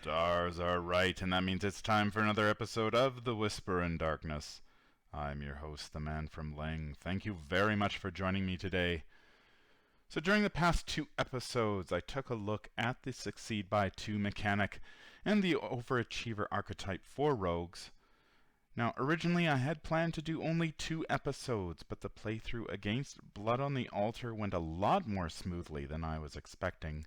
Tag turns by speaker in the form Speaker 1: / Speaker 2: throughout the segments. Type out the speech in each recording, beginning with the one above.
Speaker 1: Stars are right, and that means it's time for another episode of The Whisper in Darkness. I'm your host, the man from Lang. Thank you very much for joining me today. So during the past two episodes, I took a look at the Succeed by 2 mechanic and the Overachiever archetype for rogues. Now, originally I had planned to do only 2 episodes, but the playthrough against Blood on the Altar went a lot more smoothly than I was expecting.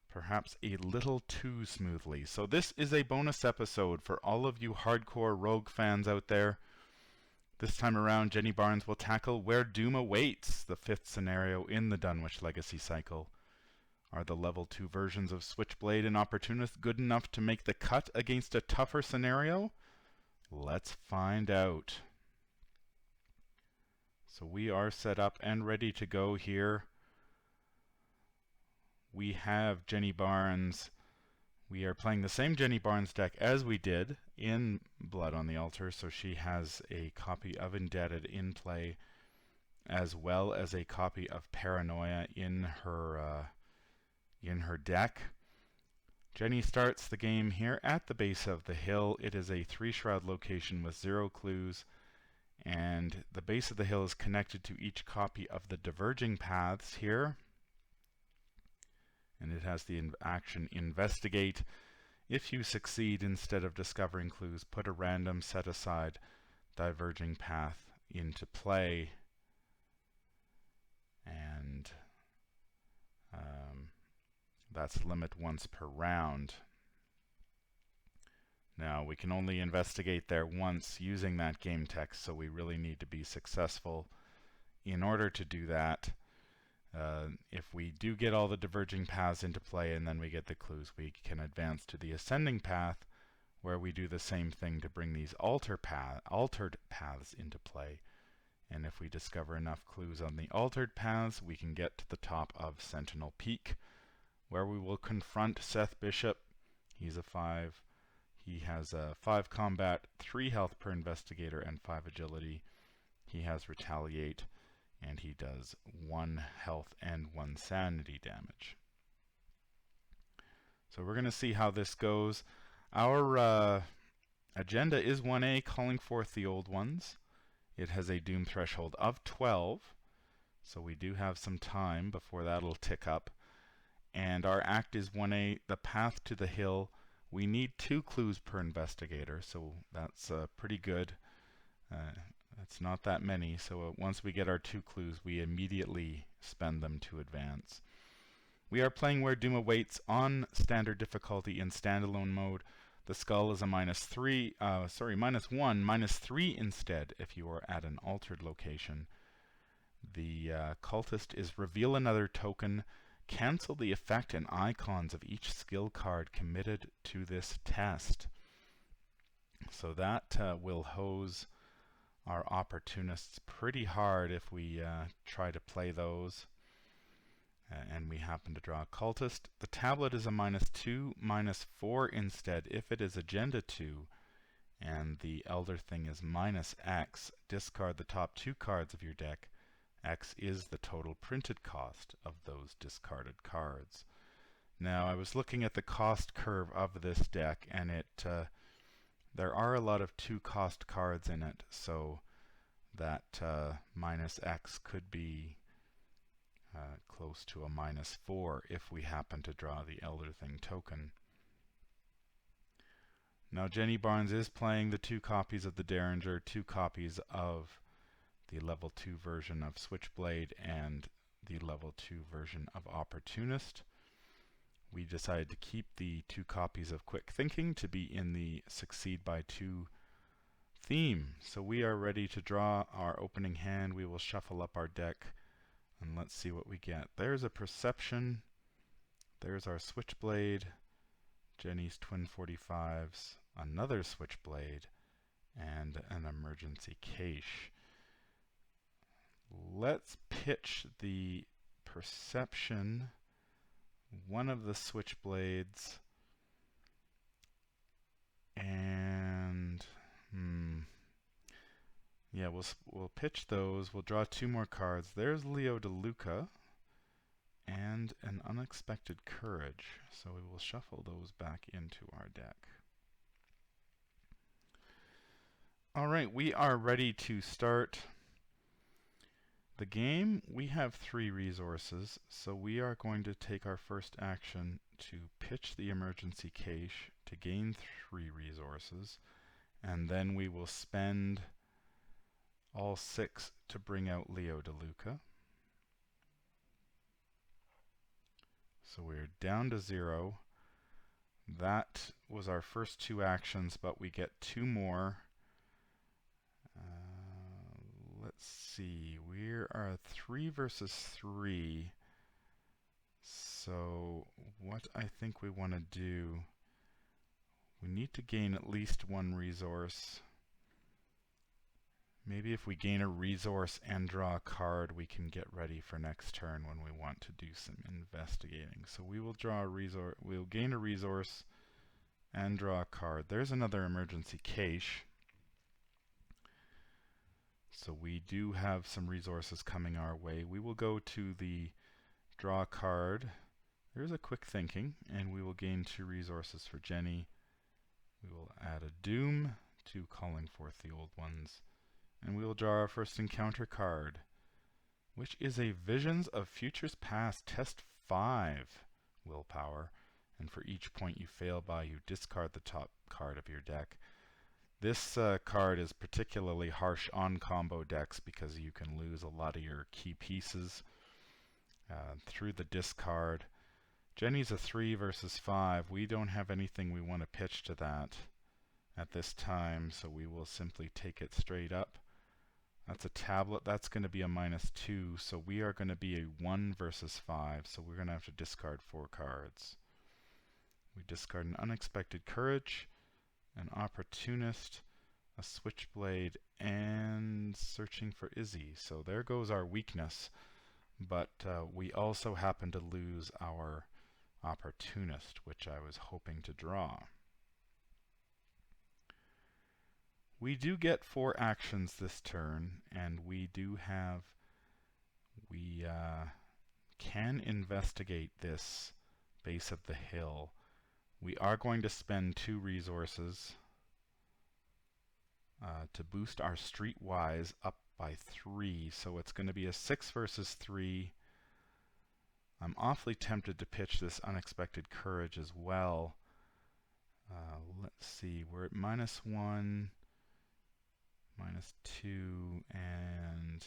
Speaker 1: Perhaps a little too smoothly. So this is a bonus episode for all of you hardcore rogue fans out there. This time around, Jenny Barnes will tackle Where Doom Awaits, the 5th scenario in the Dunwich Legacy cycle. Are the level 2 versions of Switchblade and Opportunist good enough to make the cut against a tougher scenario? Let's find out. So we are set up and ready to go here. We have Jenny Barnes. We are playing the same Jenny Barnes deck as we did in Blood on the Altar, so she has a copy of Indebted in play, as well as a copy of Paranoia in her deck. Jenny starts the game here at the base of the hill. It is a 3-shroud location with 0 clues, and the base of the hill is connected to each copy of the diverging paths here. And it has the action Investigate. If you succeed, instead of discovering clues, put a random set-aside diverging path into play. And that's limit once per round. Now, we can only investigate there once using that game text, so we really need to be successful in order to do that. If we do get all the diverging paths into play and then we get the clues, we can advance to the ascending path, where we do the same thing to bring these altered paths into play. And if we discover enough clues on the altered paths, we can get to the top of Sentinel Peak, where we will confront Seth Bishop. He's a 5. He has 5 combat, 3 health per investigator, and 5 agility. He has Retaliate, and he does 1 health and 1 sanity damage. So we're going to see how this goes. Our agenda is 1A, calling forth the old ones. It has a doom threshold of 12, so we do have some time before that'll tick up. And our act is 1A, the path to the hill. We need 2 clues per investigator, so that's pretty good. It's not that many, so once we get our 2 clues, we immediately spend them to advance. We are playing Where Doom Awaits on standard difficulty in standalone mode. The skull is a -1, -3 instead if you are at an altered location. The cultist is reveal another token, cancel the effect and icons of each skill card committed to this test. So that will hose our opportunists pretty hard if we try to play those. And we happen to draw a cultist. The tablet is a -2, -4 instead if it is agenda 2. And the elder thing is -X. Discard the top 2 cards of your deck. X is the total printed cost of those discarded cards. Now, I was looking at the cost curve of this deck, and there are a lot of 2 cost cards in it, so that -X could be close to a -4 if we happen to draw the Elder Thing token. Now, Jenny Barnes is playing the 2 copies of the Derringer, 2 copies of the level 2 version of Switchblade, and the level 2 version of Opportunist. We decided to keep the 2 copies of Quick Thinking to be in the Succeed by 2 theme. So we are ready to draw our opening hand. We will shuffle up our deck, and let's see what we get. There's a Perception. There's our Switchblade, Jenny's Twin 45s, another Switchblade, and an Emergency Cache. Let's pitch the Perception, one of the Switchblades, and yeah, we'll pitch those. We'll draw 2 more cards. There's Leo DeLuca, and and an Unexpected Courage. So we will shuffle those back into our deck. Alright, we are ready to start the game. We have 3 resources, so we are going to take our first action to pitch the emergency cache to gain 3 resources, and then we will spend all 6 to bring out Leo DeLuca. So we're down to 0. That was our first 2 actions, but we get 2 more. Let's see, we are 3 versus 3. So what I think we want to do, we need to gain at least 1 resource. Maybe if we gain a resource and draw a card, we can get ready for next turn when we want to do some investigating. So we will draw a resource, we'll gain a resource and draw a card. There's another emergency cache. So we do have some resources coming our way. We will go to the draw card. There's a quick thinking, and we will gain 2 resources for Jenny. We will add a Doom to calling forth the old ones. And we will draw our first encounter card, which is a Visions of Futures Past Test 5 willpower. And for each point you fail by, you discard the top card of your deck. This card is particularly harsh on combo decks because you can lose a lot of your key pieces through the discard. Jenny's a 3 versus 5. We don't have anything we want to pitch to that at this time, so we will simply take it straight up. That's a tablet. That's going to be a -2, so we are going to be a 1 versus 5, so we're going to have to discard 4 cards. We discard an Unexpected Courage, an Opportunist, a Switchblade, and Searching for Izzy. So there goes our weakness, but we also happen to lose our Opportunist, which I was hoping to draw. We do get 4 actions this turn, and we can investigate this base of the hill. We are going to spend 2 resources to boost our Streetwise up by 3, so it's going to be a 6 versus 3. I'm awfully tempted to pitch this Unexpected Courage as well. Let's see, we're at -1, -2, and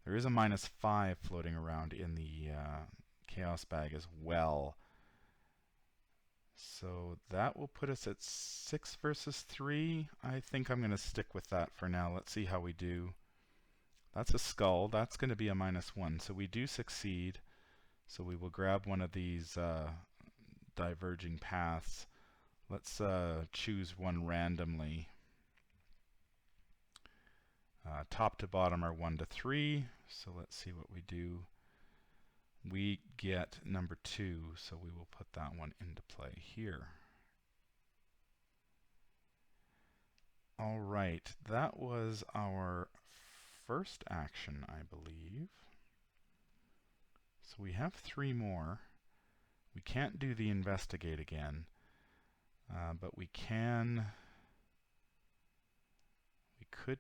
Speaker 1: there is a -5 floating around in the Chaos bag as well. So that will put us at 6 versus 3. I think I'm going to stick with that for now. Let's see how we do. That's a skull. That's going to be a -1. So we do succeed. So we will grab one of these diverging paths. Let's choose one randomly. Top to bottom are 1 to 3. So let's see what we do. We get number 2, so we will put that one into play here. Alright, that was our first action, I believe. So we have 3 more. We can't do the investigate again, but we could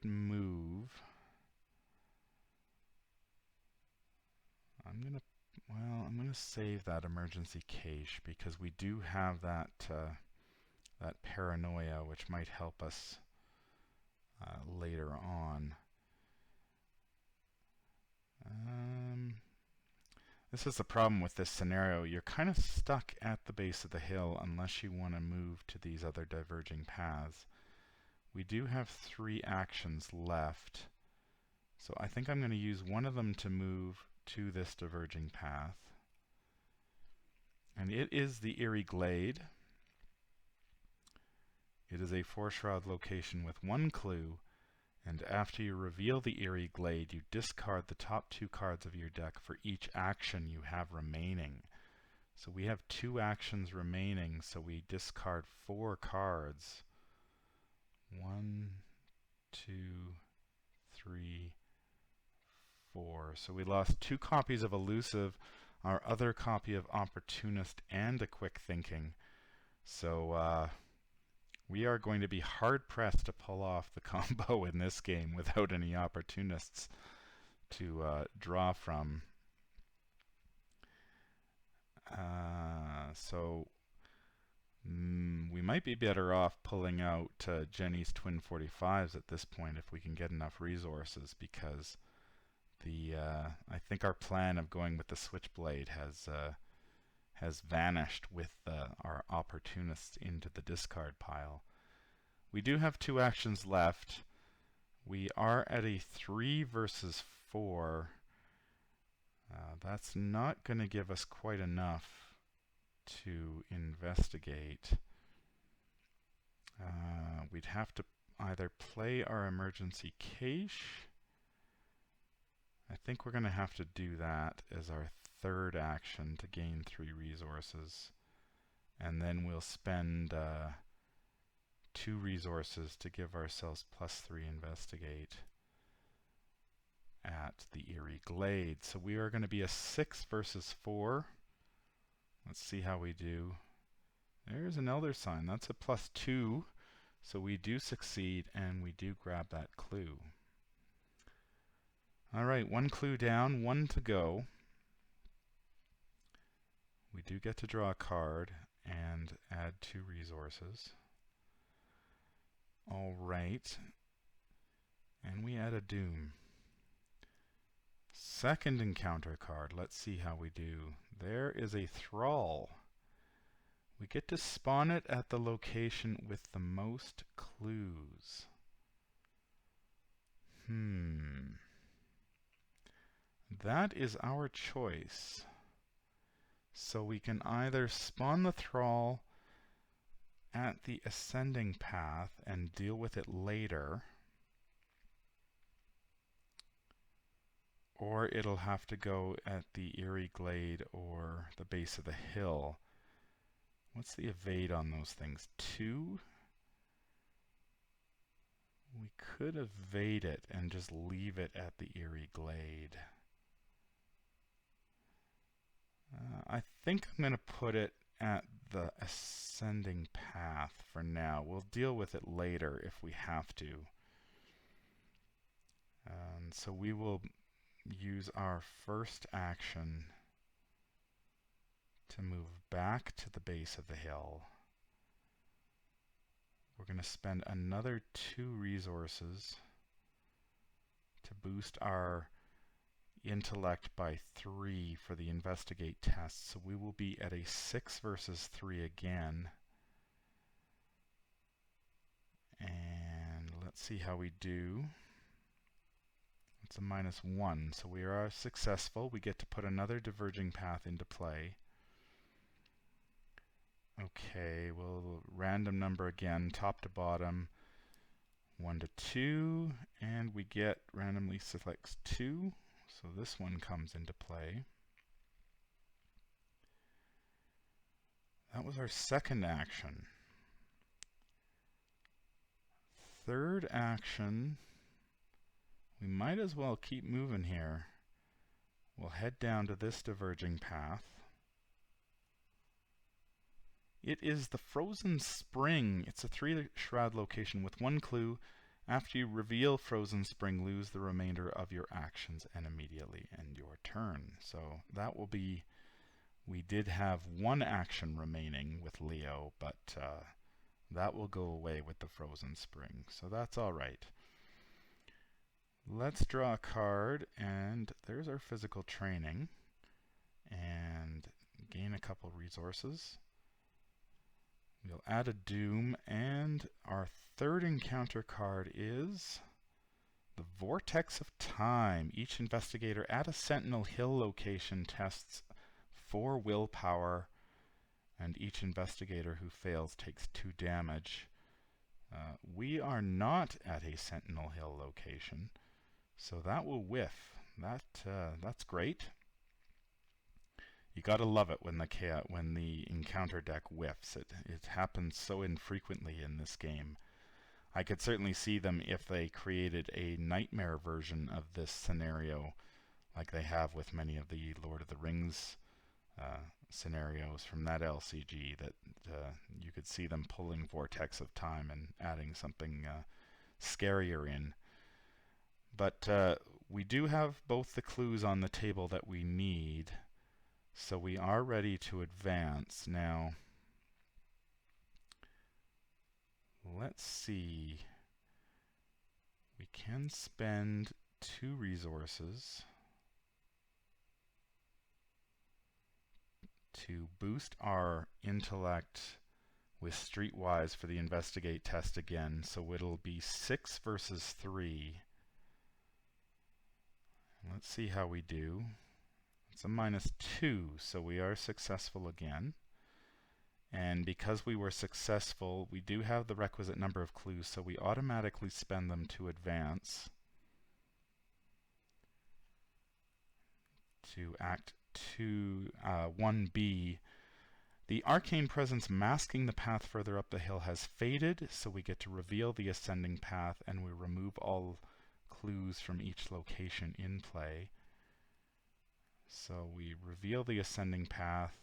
Speaker 1: move. I'm going to save that emergency cache because we do have that that paranoia, which might help us later on. This is the problem with this scenario. You're kind of stuck at the base of the hill unless you want to move to these other diverging paths. We do have 3 actions left, so I think I'm going to use one of them to move to this diverging path. And it is the Eerie Glade. It is a 4-shroud location with 1 clue, and after you reveal the Eerie Glade, you discard the top 2 cards of your deck for each action you have remaining. So we have 2 actions remaining, so we discard 4 cards. 1, 2, 3, 4. So we lost 2 copies of Elusive. our other copy of Opportunist and a Quick Thinking. So we are going to be hard-pressed to pull off the combo in this game without any Opportunists to draw from. So we might be better off pulling out Jenny's Twin 45s at this point if we can get enough resources, because I think our plan of going with the Switchblade has vanished with our Opportunists into the discard pile. We do have 2 actions left. We are at a 3 versus 4. That's not going to give us quite enough to investigate. We'd have to either play our emergency cache. I think we're going to have to do that as our 3rd action to gain 3 resources. And then we'll spend 2 resources to give ourselves +3 investigate at the Eerie Glade. So we are going to be a 6 versus 4. Let's see how we do. There's an Elder Sign. That's a +2. So we do succeed, and we do grab that clue. Alright, 1 clue down, 1 to go. We do get to draw a card and add 2 resources. Alright. And we add a Doom. 2nd encounter card. Let's see how we do. There is a Thrall. We get to spawn it at the location with the most clues. That is our choice. So we can either spawn the Thrall at the ascending path and deal with it later, or it'll have to go at the Eerie Glade or the base of the hill. What's the evade on those things? 2? We could evade it and just leave it at the Eerie Glade. I think I'm going to put it at the ascending path for now. We'll deal with it later if we have to. So we will use our 1st action to move back to the base of the hill. We're going to spend another 2 resources to boost our intellect by 3 for the investigate test. So we will be at a 6 versus 3 again. And let's see how we do. It's a -1, so we are successful. We get to put another diverging path into play. Okay, we'll random number again, top to bottom, 1 to 2, and we get randomly selects 2, so this one comes into play. That was our 2nd action. 3rd action, we might as well keep moving here. We'll head down to this diverging path. It is the Frozen Spring. It's a 3 shroud location with 1 clue. After you reveal Frozen Spring, lose the remainder of your actions and immediately end your turn. So that will be, we did have 1 action remaining with Leo, but that will go away with the Frozen Spring. So that's alright. Let's draw a card, and there's our physical training. And gain a couple resources. We'll add a Doom, and our 3rd encounter card is the Vortex of Time. Each investigator at a Sentinel Hill location tests 4 willpower, and each investigator who fails takes 2 damage. We are not at a Sentinel Hill location, so that will whiff. That's great. You gotta love it when the encounter deck whiffs. It happens so infrequently in this game. I could certainly see them if they created a nightmare version of this scenario, like they have with many of the Lord of the Rings scenarios from that LCG that you could see them pulling Vortex of Time and adding something scarier in. But we do have both the clues on the table that we need, so we are ready to advance. Now, let's see. We can spend 2 resources to boost our intellect with Streetwise for the investigate test again. So it'll be 6 versus 3. Let's see how we do. It's a -2, so we are successful again. And because we were successful, we do have the requisite number of clues, so we automatically spend them to advance to Act 2, 1B. The arcane presence masking the path further up the hill has faded, so we get to reveal the ascending path, and we remove all clues from each location in play. So we reveal the ascending path.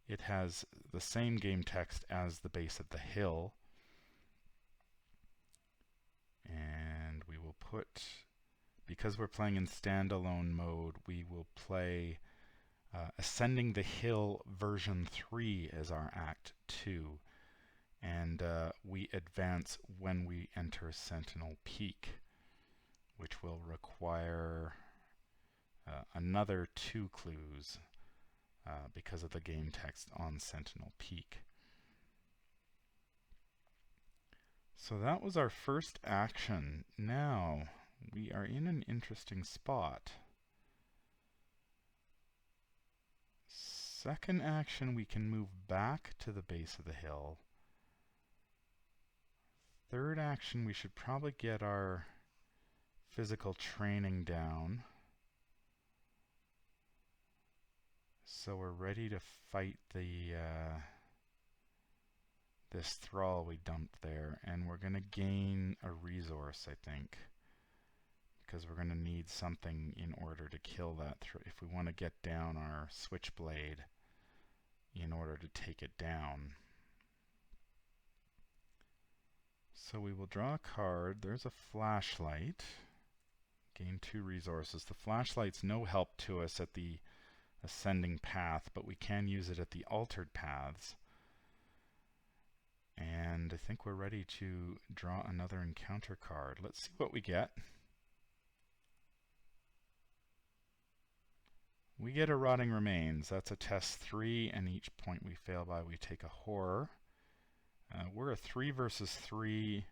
Speaker 1: It has the same game text as the base of the hill. And we will put, because we're playing in standalone mode, we will play Ascending the Hill version 3 as our Act 2. And we advance when we enter Sentinel Peak, which will require another 2 clues because of the game text on Sentinel Peak. So that was our first action. Now we are in an interesting spot. Second action, we can move back to the base of the hill. Third action, we should probably get our physical training down, so we're ready to fight the this thrall we dumped there, and we're going to gain a resource, I think, because we're going to need something in order to kill that if we want to get down our switchblade in order to take it down. So we will draw a card. There's a flashlight. Gain 2 resources. The flashlight's no help to us at the ascending path, but we can use it at the altered paths. And I think we're ready to draw another encounter card. Let's see what we get. We get a Rotting Remains. That's a test 3, and each point we fail by, we take a horror. We're a 3 versus 3,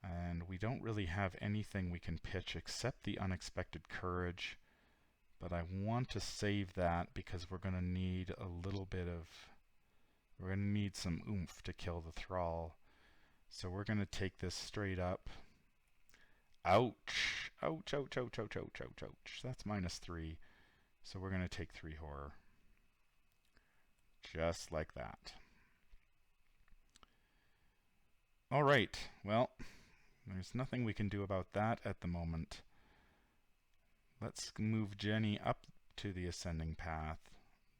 Speaker 1: and we don't really have anything we can pitch except the Unexpected Courage. But I want to save that because we're going to need a little bit of... We're going to need some oomph to kill the thrall. So we're going to take this straight up. Ouch! Ouch, ouch, ouch, ouch, ouch, ouch, ouch. That's -3. So we're going to take 3 horror. Just like that. Alright, well, there's nothing we can do about that at the moment. Let's move Jenny up to the ascending path.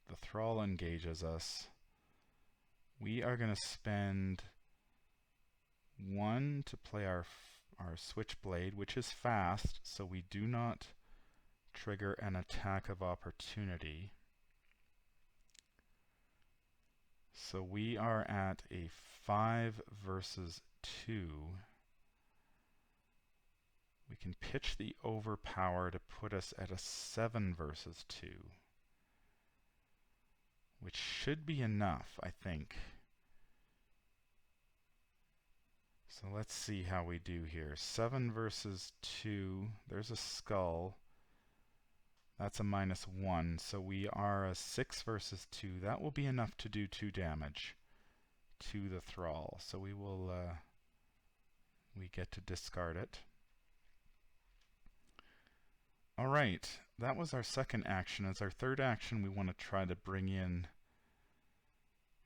Speaker 1: The thrall engages us. We are going to spend 1 to play our switchblade, which is fast, so we do not trigger an attack of opportunity. So we are at a 5 versus 2. We can pitch the overpower to put us at a 7 versus 2, which should be enough, I think. So let's see how we do here. 7 versus 2. There's a skull. That's a -1. So we are a 6 versus 2. That will be enough to do 2 damage to the thrall. So we will we get to discard it. Alright, that was our second action. As our third action, we want to try to bring in...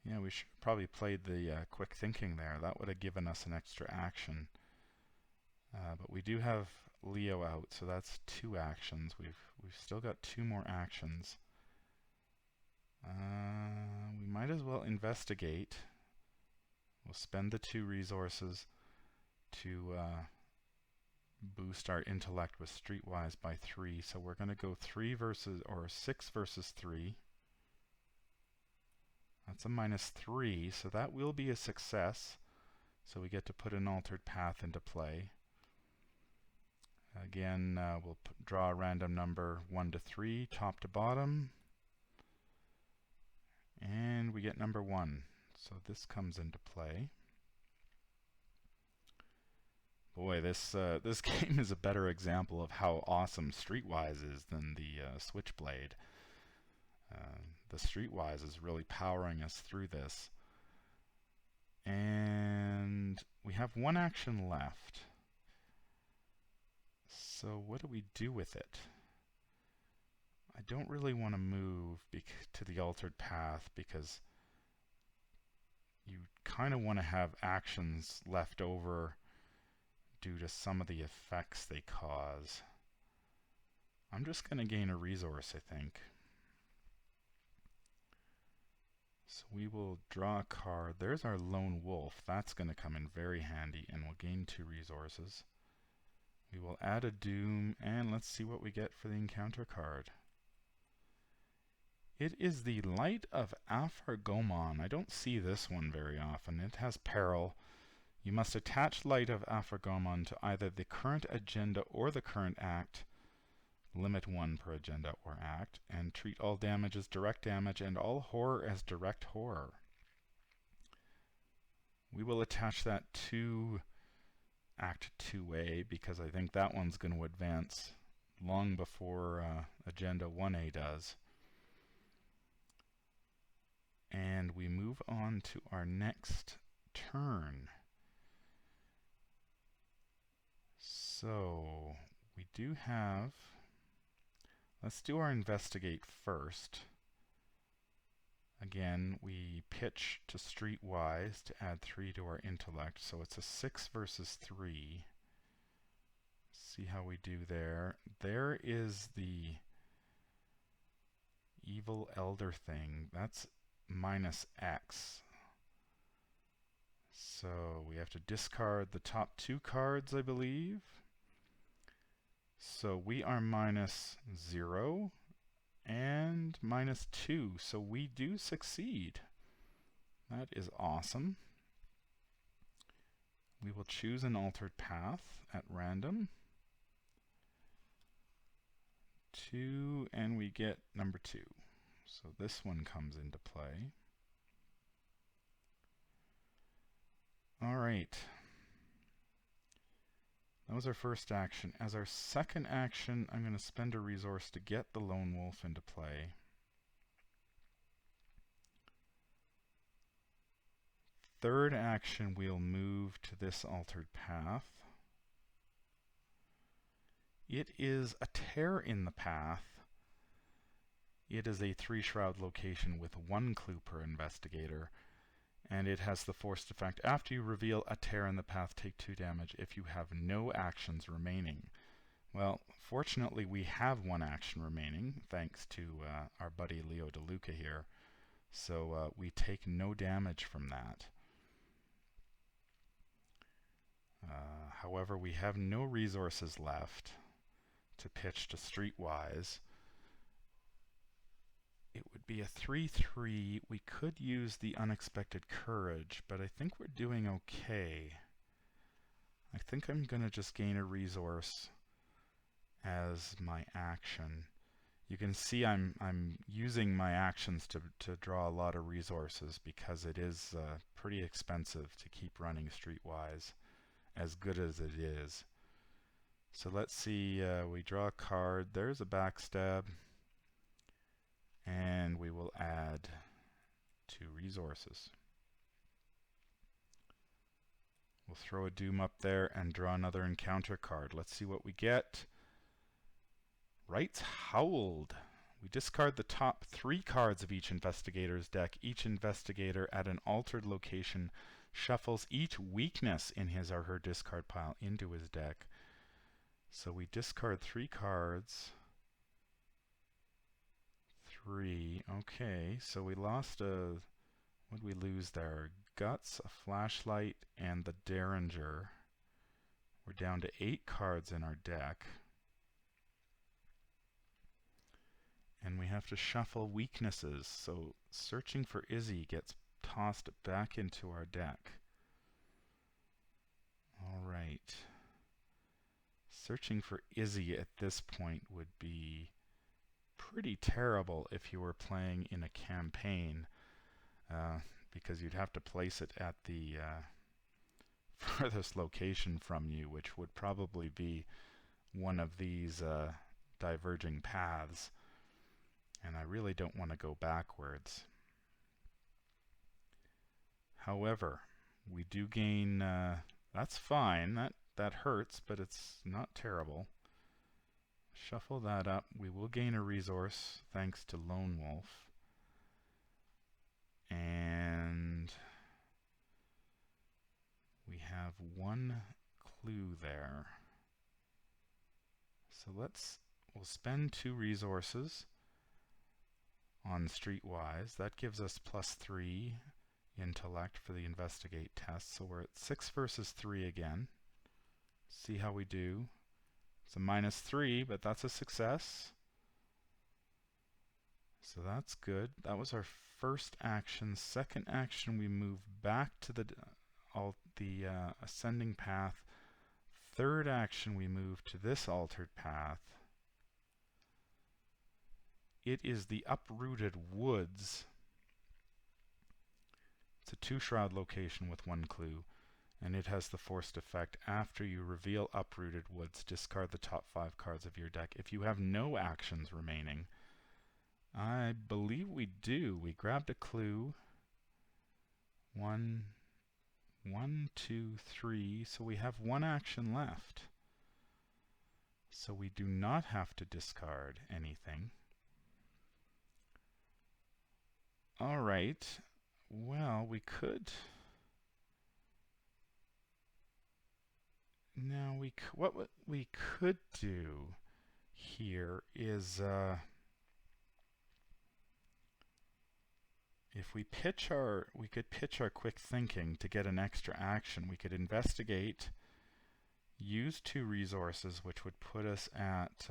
Speaker 1: Yeah, we should probably played the quick thinking there. That would have given us an extra action. But we do have Leo out, so that's 2 actions. We've still got 2 more actions. We might as well investigate. We'll spend the 2 resources to boost our intellect with streetwise by 3. So we're going to go 6 versus 3. That's a -3, so that will be a success. So we get to put an altered path into play. Again, we'll draw a random number 1 to 3, top to bottom. And we get number 1. So this comes into play. Boy, this game is a better example of how awesome Streetwise is than the Switchblade. The Streetwise is really powering us through this. And we have 1 action left. So what do we do with it? I don't really want to move to the altered path because you kind of want to have actions left over due to some of the effects they cause. I'm just going to gain a resource, I think. So we will draw a card. There's our lone wolf. That's going to come in very handy, and we'll gain 2 resources. We will add a doom, and let's see what we get for the encounter card. It is the Light of Aphargomon. I don't see this one very often. It has peril. You must attach Light of Aphargomon to either the current agenda or the current act. Limit 1 per agenda or act, and treat all damage as direct damage and all horror as direct horror. We will attach that to Act 2A because I think that one's going to advance long before Agenda 1A does. And we move on to our next turn. So we do have... Let's do our investigate first. Again, we pitch to streetwise to add 3 to our intellect, so it's a 6 versus 3. See how we do there. There is the evil elder thing. That's -X. So we have to discard the top 2 cards, I believe. So we are -0 and -2, so we do succeed. That is awesome. We will choose an altered path at random. 2, and we get number 2. So this one comes into play. All right. That was our first action. As our second action, I'm going to spend a resource to get the lone wolf into play. Third action, we'll move to this altered path. It is a tear in the path. It is a 3-shroud location with 1 clue per investigator. And it has the forced effect. After you reveal a tear in the path, take 2 damage if you have no actions remaining. Well, fortunately we have 1 action remaining, thanks to our buddy Leo DeLuca here. So we take no damage from that. However, we have no resources left to pitch to streetwise. It would be a 3/3. We could use the unexpected courage, but I think we're doing okay. I think I'm going to just gain a resource as my action. You can see I'm using my actions to draw a lot of resources because it is pretty expensive to keep running streetwise, as good as it is. So let's see, we draw a card. There's a backstab. And we will add 2 resources. We'll throw a doom up there and draw another encounter card. Let's see what we get. Rights Howled. We discard the top 3 cards of each investigator's deck. Each investigator at an altered location shuffles each weakness in his or her discard pile into his deck. So we discard 3 cards. 3. Okay, so we lost a... What did we lose there? Guts, a flashlight, and the Derringer. We're down to 8 cards in our deck. And we have to shuffle weaknesses, so searching for Izzy gets tossed back into our deck. Alright. Searching for Izzy at this point would be pretty terrible if you were playing in a campaign, because you'd have to place it at the furthest location from you, which would probably be one of these diverging paths. And I really don't want to go backwards. However, we do gain... that's fine. That hurts, but it's not terrible. Shuffle that up. We will gain a resource thanks to Lone Wolf. And we have 1 clue there. So we'll spend 2 resources on Streetwise. That gives us +3 intellect for the investigate test. So we're at 6 versus 3 again. See how we do. It's a -3, but that's a success. So that's good. That was our first action. Second action, we move back to the ascending path. Third action, we move to this altered path. It is the Uprooted Woods. It's a 2-shroud location with 1 clue, and it has the forced effect. After you reveal Uprooted Woods, discard the top 5 cards of your deck. If you have no actions remaining, I believe we do. We grabbed a clue. 1, 2, 3. So we have 1 action left. So we do not have to discard anything. Alright. Well, we could... Now, what we could do here is... if we could pitch our quick thinking to get an extra action. We could investigate, use 2 resources, which would put us at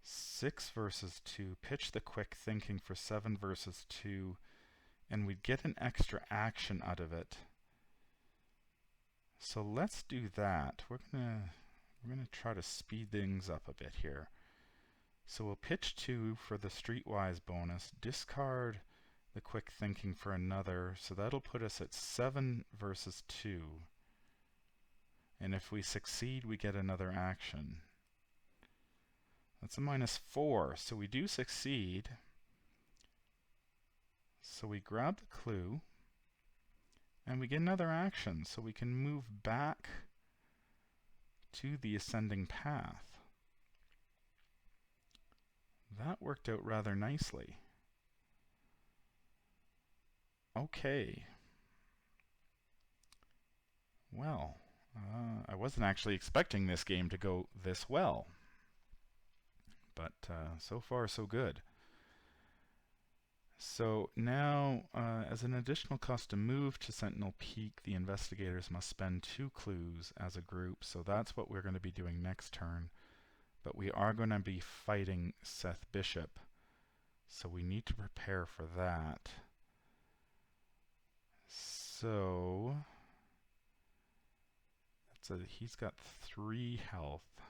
Speaker 1: 6 versus 2, pitch the quick thinking for 7 versus 2, and we'd get an extra action out of it. So let's do that. We're gonna try to speed things up a bit here. So we'll pitch 2 for the Streetwise bonus, discard the quick thinking for another, so that'll put us at 7 versus 2. And if we succeed, we get another action. That's a -4, so we do succeed. So we grab the clue, and we get another action, so we can move back to the ascending path. That worked out rather nicely. Okay. Well, I wasn't actually expecting this game to go this well. But so far, so good. So now, as an additional cost to move to Sentinel Peak, the investigators must spend 2 clues as a group. So that's what we're going to be doing next turn. But we are going to be fighting Seth Bishop. So we need to prepare for that. So he's got 3 health.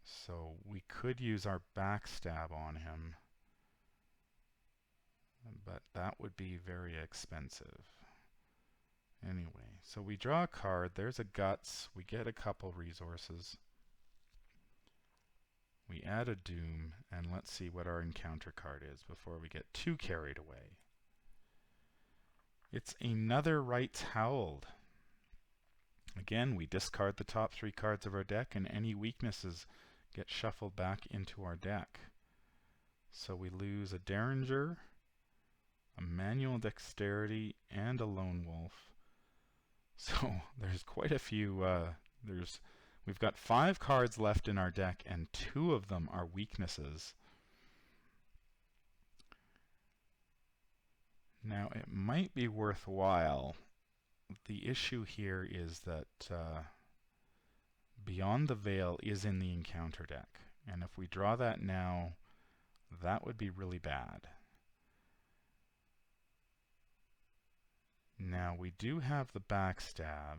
Speaker 1: So we could use our backstab on him, but that would be very expensive. Anyway, so we draw a card. There's a Guts. We get a couple resources. We add a Doom, and let's see what our encounter card is before we get too carried away. It's another Right's Howled. Again, we discard the top 3 cards of our deck, and any weaknesses get shuffled back into our deck. So we lose a Derringer, a Manual Dexterity, and a Lone Wolf. So there's quite a few. We've got 5 cards left in our deck, and 2 of them are weaknesses. Now, it might be worthwhile. The issue here is that Beyond the Veil is in the encounter deck, and if we draw that now, that would be really bad. Now, we do have the backstab,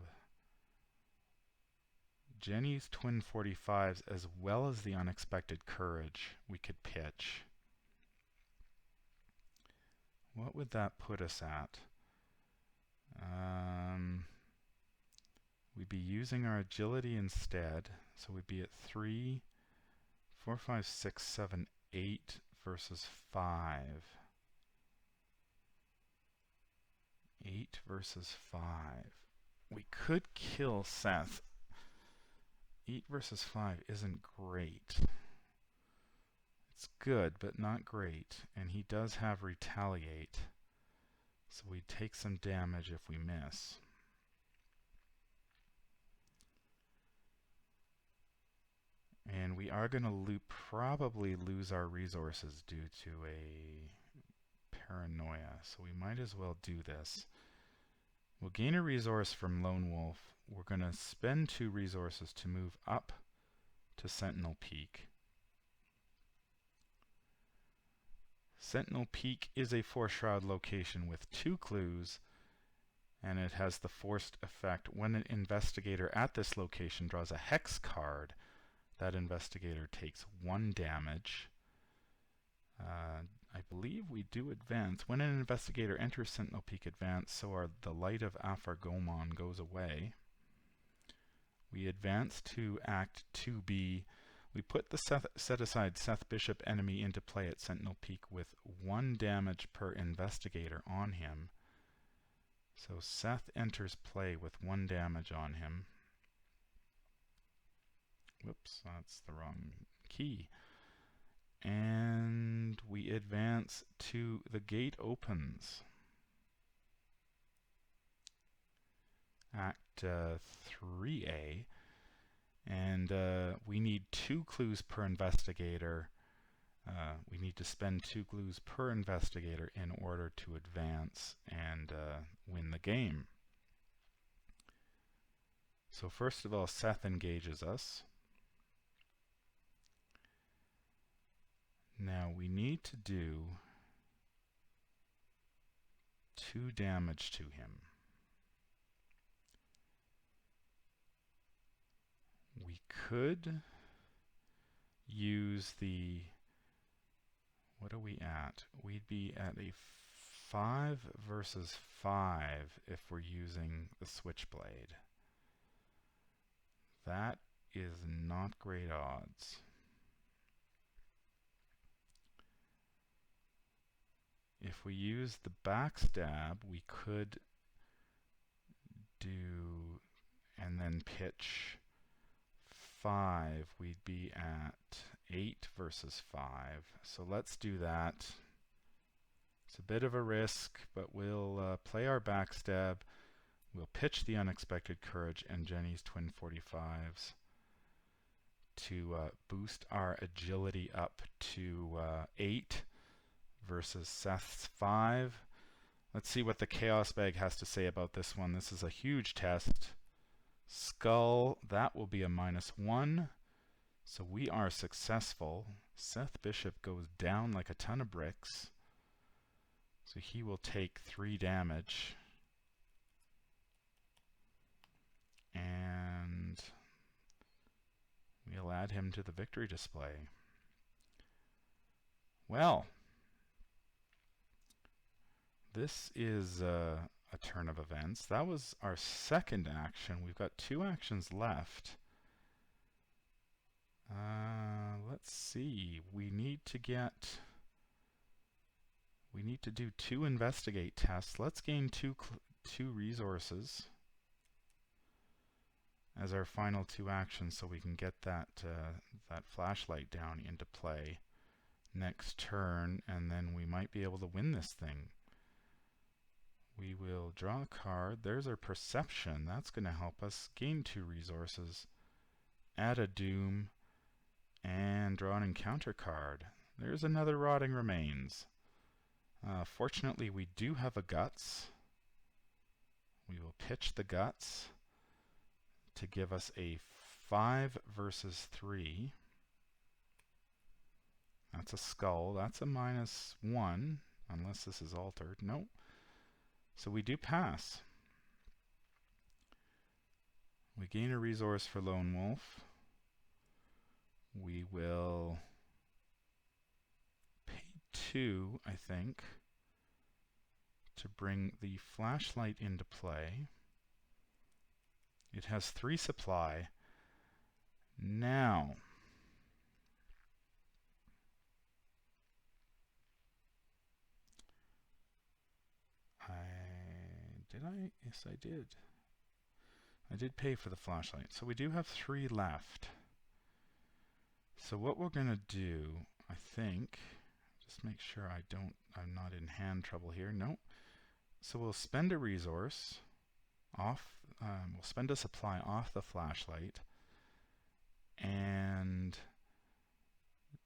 Speaker 1: Jenny's twin 45s, as well as the unexpected courage we could pitch. What would that put us at? We'd be using our agility instead, so we'd be at 3, 4, 5, 6, 7, 8 versus 5. 8 versus 5. We could kill Seth. 8 versus 5 isn't great. It's good, but not great. And he does have retaliate. So we take some damage if we miss. And we are going to probably lose our resources due to a paranoia. So we might as well do this. We'll gain a resource from Lone Wolf. We're going to spend 2 resources to move up to Sentinel Peak. Sentinel Peak is a 4-shroud location with 2 clues, and it has the forced effect. When an investigator at this location draws a hex card, that investigator takes 1 damage. I believe we do advance. When an investigator enters Sentinel Peak advance, so the light of Afargomon goes away. We advance to Act 2B. We put the set-aside Seth Bishop enemy into play at Sentinel Peak with 1 damage per investigator on him. So Seth enters play with 1 damage on him. Whoops, that's the wrong key. And we advance to the gate opens. Act 3A. And we need 2 clues per investigator. We need to spend 2 clues per investigator in order to advance and win the game. So first of all, Seth engages us. Now we need to do 2 damage to him. We could use the... What are we at? We'd be at a 5 versus 5 if we're using the Switchblade. That is not great odds. If we use the backstab, we could do and then pitch 5. We'd be at 8 versus 5. So let's do that. It's a bit of a risk, but we'll play our backstab. We'll pitch the unexpected courage and Jenny's twin 45s to boost our agility up to 8 versus Seth's 5. Let's see what the Chaos Bag has to say about this one. This is a huge test. Skull, that will be a -1. So we are successful. Seth Bishop goes down like a ton of bricks. So he will take 3 damage. And we'll add him to the victory display. Well, this is a turn of events. That was our second action. We've got 2 actions left. Let's see. We need to do 2 investigate tests. Let's gain 2 resources as our final 2 actions, so we can get that flashlight down into play next turn, and then we might be able to win this thing. We will draw a card. There's our perception. That's going to help us gain 2 resources. add a Doom, and draw an encounter card. There's another Rotting Remains. Fortunately, we do have a Guts. We will pitch the Guts to give us a 5 versus 3. That's a Skull. That's a -1, unless this is altered. Nope. So we do pass. We gain a resource for Lone Wolf. We will pay 2, I think, to bring the flashlight into play. It has 3 supply. Now, Yes, I did. I did pay for the flashlight. So we do have 3 left. So what we're going to do, I think, just make sure I'm not in hand trouble here. Nope. So we'll spend a resource off, we'll spend a supply off the flashlight and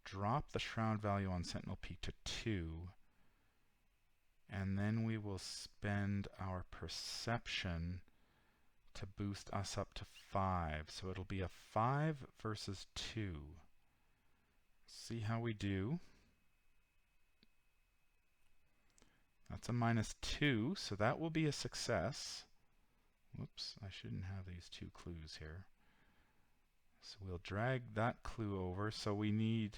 Speaker 1: drop the shroud value on Sentinel Peak to 2. And then we will spend our perception to boost us up to 5. So it'll be a 5 versus 2. See how we do. That's a -2, so that will be a success. Whoops, I shouldn't have these 2 clues here. So we'll drag that clue over. So we've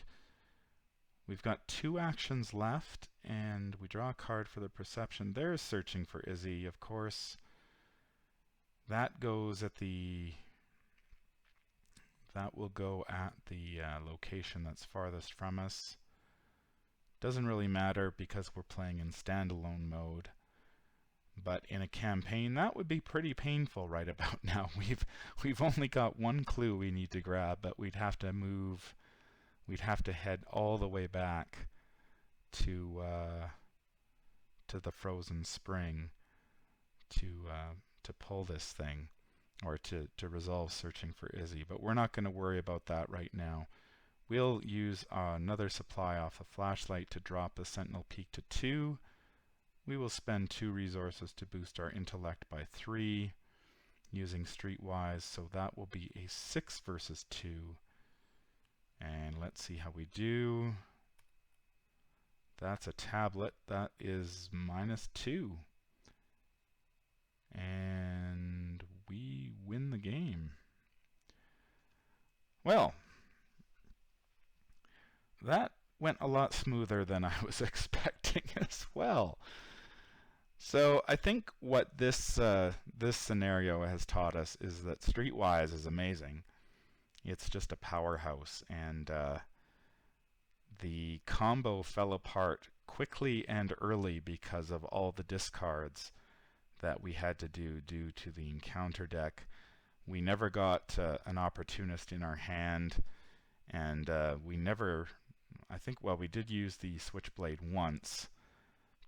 Speaker 1: got 2 actions left, and we draw a card for the perception. There's searching for Izzy, of course. That goes at that will go at the location that's farthest from us. Doesn't really matter because we're playing in standalone mode. But in a campaign, that would be pretty painful right about now. We've only got 1 clue we need to grab, but we'd have to head all the way back to the Frozen Spring to pull this thing, or to resolve searching for Izzy. But we're not going to worry about that right now. We'll use another supply off the flashlight to drop the Sentinel Peak to 2. We will spend 2 resources to boost our intellect by 3 using Streetwise, so that will be a 6 versus 2. And let's see how we do. That's a tablet. That is -2. And we win the game. Well, that went a lot smoother than I was expecting as well. So I think what this scenario has taught us is that Streetwise is amazing. It's just a powerhouse, and the combo fell apart quickly and early because of all the discards that we had to do due to the encounter deck. We never got an opportunist in our hand, and we never, I think, well, we did use the Switchblade once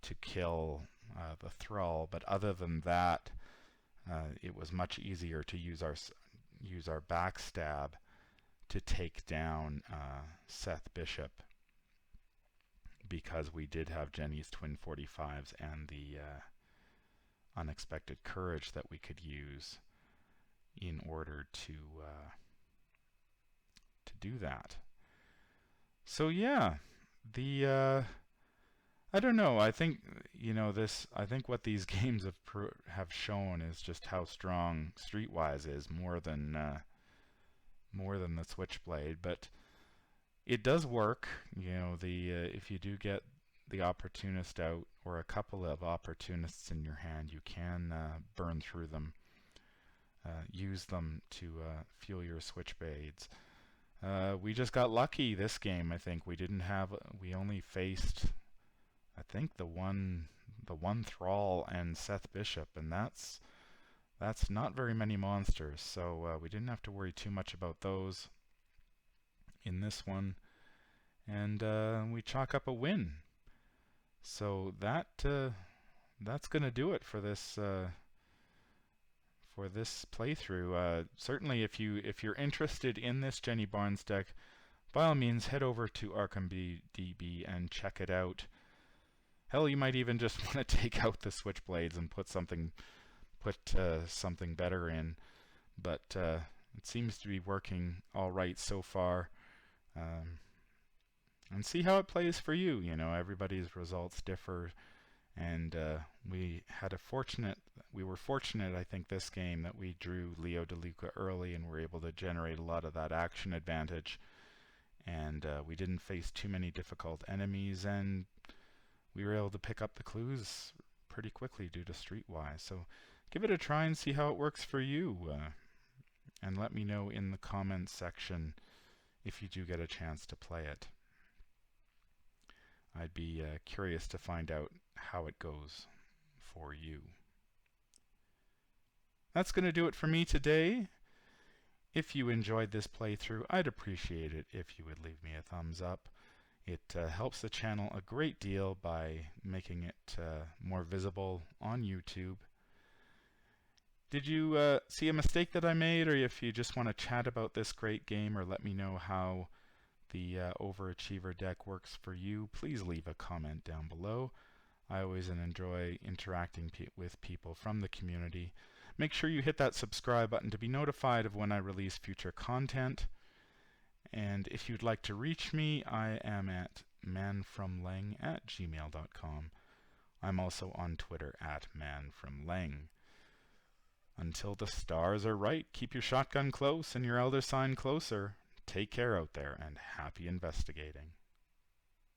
Speaker 1: to kill the Thrall, but other than that, it was much easier to use our backstab to take down Seth Bishop, because we did have Jenny's twin 45s and the unexpected courage that we could use in order to do that. So yeah, I don't know. I think I think what these games have shown is just how strong Streetwise is, more than the Switchblade. But it does work. If you do get the opportunist out, or a couple of opportunists in your hand, you can burn through them. Use them to fuel your Switchblades. We just got lucky this game. I think we only faced, I think, the one Thrall and Seth Bishop, and that's not very many monsters, so we didn't have to worry too much about those in this one, and we chalk up a win. So that's gonna do it for this for this playthrough. Certainly, if you're interested in this Jenny Barnes deck, by all means head over to Arkham DB and check it out. Hell, you might even just want to take out the switchblades and put something better in. But it seems to be working all right so far. And see how it plays for you. You know, everybody's results differ, and we were fortunate, I think, this game that we drew Leo DeLuca early and were able to generate a lot of that action advantage. And we didn't face too many difficult enemies, and we were able to pick up the clues pretty quickly due to Streetwise. So give it a try and see how it works for you. And let me know in the comments section if you do get a chance to play it. I'd be curious to find out how it goes for you. That's going to do it for me today. If you enjoyed this playthrough, I'd appreciate it if you would leave me a thumbs up. It helps the channel a great deal by making it more visible on YouTube. Did you see a mistake that I made, or if you just want to chat about this great game or let me know how the Overachiever deck works for you, please leave a comment down below. I always enjoy interacting with people from the community. Make sure you hit that subscribe button to be notified of when I release future content. And if you'd like to reach me, I am at manfromleng@gmail.com. I'm also on Twitter at manfromleng. Until the stars are right, keep your shotgun close and your elder sign closer. Take care out there, and happy investigating.